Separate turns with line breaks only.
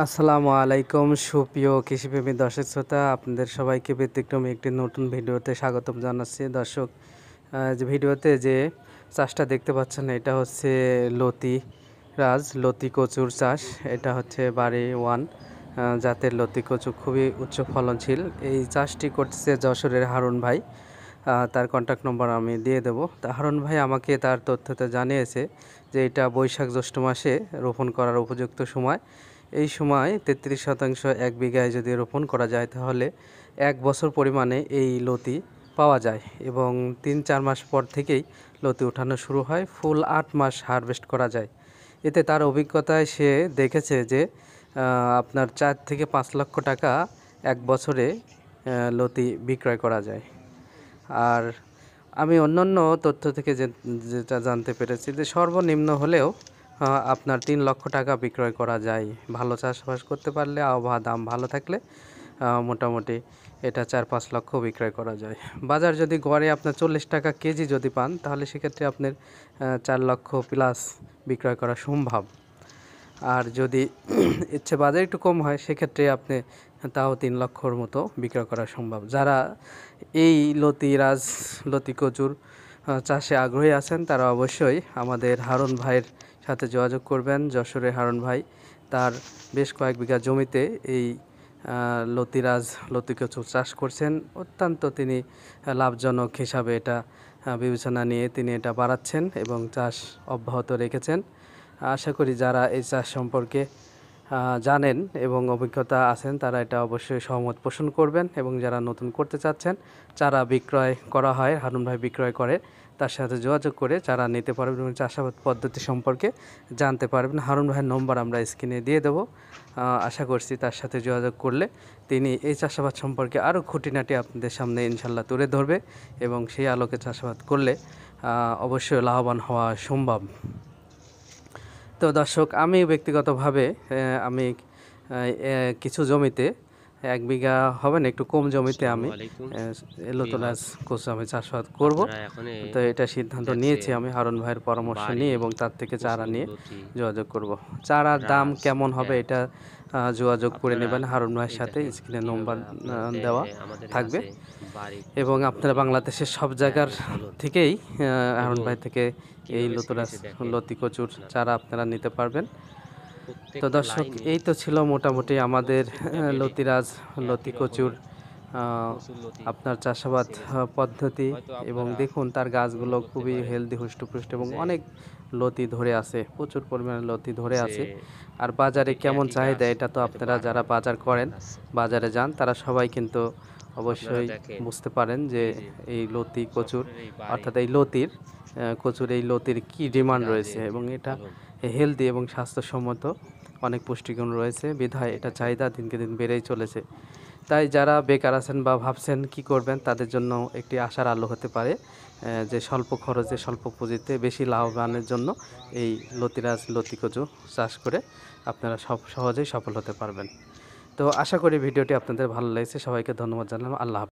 আসসালামু আলাইকুম সুপ্রিয় কৃষিপ্রেমী দর্শক শ্রোতা, আপনাদের সবাইকে ব্যতিক্রমী একটি নতুন ভিডিওতে স্বাগতম জানাচ্ছি। দর্শক, যে ভিডিওতে যে চাষটা দেখতে পাচ্ছেন এটা হচ্ছে লতি কচুর চাষ। এটা হচ্ছে বাড়ি ওয়ান জাতের লতি কচু, খুবই উচ্চ ফলনশীল। এই চাষটি করতেছে যশোরের হারুন ভাই। তার কন্ট্যাক্ট নম্বর আমি দিয়ে দেবো। তা হারুন ভাই আমাকে তার তথ্যতে জানিয়েছে যে এটা বৈশাখ জ্যৈষ্ঠ মাসে রোপণ করার উপযুক্ত সময়। এই সময় 33% এক বিঘায় যদি রোপণ করা যায় তাহলে 1 বছর পরিমাণে এই লতি পাওয়া যায় এবং 3-4 মাস পর থেকেই লতি ওঠানো শুরু হয়। ফুল 8 মাস হারভেস্ট করা যায়। এতে তার অভিজ্ঞতায় সে দেখেছে যে আপনার 4 থেকে 5 লক্ষ টাকা 1 বছরে লতি বিক্রয় করা যায়। আর আমি অন্যান্য তথ্য থেকে যেটা জানতে পেরেছি যে সর্বনিম্ন হলেও আপনার 3 লক্ষ টাকা বিক্রয় করা যায়। ভালো চাষবাস করতে পারলে, আবহাওয়া দাম ভালো থাকলে মোটামুটি এটা 4-5 লক্ষ বিক্রয় করা যায়। বাজার যদি গড়ে আপনার 40 টাকা কেজি যদি পান তাহলে সেক্ষেত্রে আপনার 4 লক্ষ প্লাস বিক্রয় করা সম্ভব। আর যদি ইচ্ছে বাজার একটু কম হয় সেক্ষেত্রে আপনি তাও 3 লক্ষর মতো বিক্রয় করা সম্ভব। যারা এই লতি কচুর চাষে আগ্রহী আছেন তারা অবশ্যই আমাদের হারুন ভাইয়ের সাথে যোগাযোগ করবেন। যশোরের হারুন ভাই তার বেশ কয়েক বিঘা জমিতে এই লতি কচু চাষ করছেন। অত্যন্ত তিনি লাভজনক হিসাবে এটা বিবেচনা নিয়ে তিনি এটা বাড়াচ্ছেন এবং চাষ অব্যাহত রেখেছেন। আশা করি যারা এই চাষ সম্পর্কে জানেন এবং অভিজ্ঞতা আছেন তারা এটা অবশ্যই সহমত পোষণ করবেন এবং যারা নতুন করতে চাচ্ছেন চারা বিক্রয় করা হয়, হারুন ভাই বিক্রয় করে, তার সাথে যোগাযোগ করে চারা নিতে পারবেন এবং চাষাবাদ পদ্ধতি সম্পর্কে জানতে পারবেন। হারুন ভাইয়ের নম্বর আমরা স্ক্রিনে দিয়ে দেবো। আশা করছি তার সাথে যোগাযোগ করলে তিনি এই চাষাবাদ সম্পর্কে আরও খুঁটিনাটি আপনাদের সামনে ইনশাল্লাহ তুলে ধরবে এবং সেই আলোকে চাষাবাদ করলে অবশ্যই লাভবান হওয়া সম্ভব। তো দর্শক, আমি ব্যক্তিগতভাবে আমি কিছু জমিতে 1 বিঘা হবে না, একটু কম জমিতে আমি লতুরাজ কচু আমি চাষাবাদ করব। তো এটা সিদ্ধান্ত নিয়েছি আমি হারুন ভাইয়ের পরামর্শ নিয়ে এবং তার থেকে চারা নিয়ে যোগাযোগ করব। চারার দাম কেমন হবে এটা যোগাযোগ করে নেবেন হারুন ভাইয়ের সাথে, স্ক্রিনে নম্বর দেওয়া থাকবে এবং আপনারা বাংলাদেশের সব জায়গার থেকেই হারুন ভাই থেকে এই লতি কচুর চারা আপনারা নিতে পারবেন। তো দর্শক, এই তো ছিল মোটামুটি আমাদের লতি কচুর আপনার চাষাবাদ পদ্ধতি। এবং দেখুন তার গাছগুলো খুবই হেলদি, হুষ্টপুষ্ট এবং অনেক লতি ধরে আছে, প্রচুর পরিমাণে লতি ধরে আছে। আর বাজারে কেমন চাহিদা এটা তো আপনারা যারা বাজার করেন, বাজারে যান, তারা সবাই কিন্তু অবশ্যই বুঝতে পারেন যে এই লতি কচুর অর্থাৎ এই লতির কী ডিমান্ড রয়েছে এবং এটা হেলদি এবং স্বাস্থ্যসম্মত, অনেক পুষ্টিগুণ রয়েছে বিধায় এটা চাহিদা দিনকে দিন বেড়েই চলেছে। তাই যারা বেকার আছেন বা ভাবছেন কি করবেন তাদের জন্য একটি আশার আলো হতে পারে যে স্বল্প খরচে স্বল্প পুঁজিতে বেশি লাভবানের জন্য এই লতি কচু চাষ করে আপনারা সহজেই সফল হতে পারবেন। তো আশা করি ভিডিওটি আপনাদের ভালো লেগেছে। সবাইকে ধন্যবাদ জানালাম। আল্লাহ হাফেজ।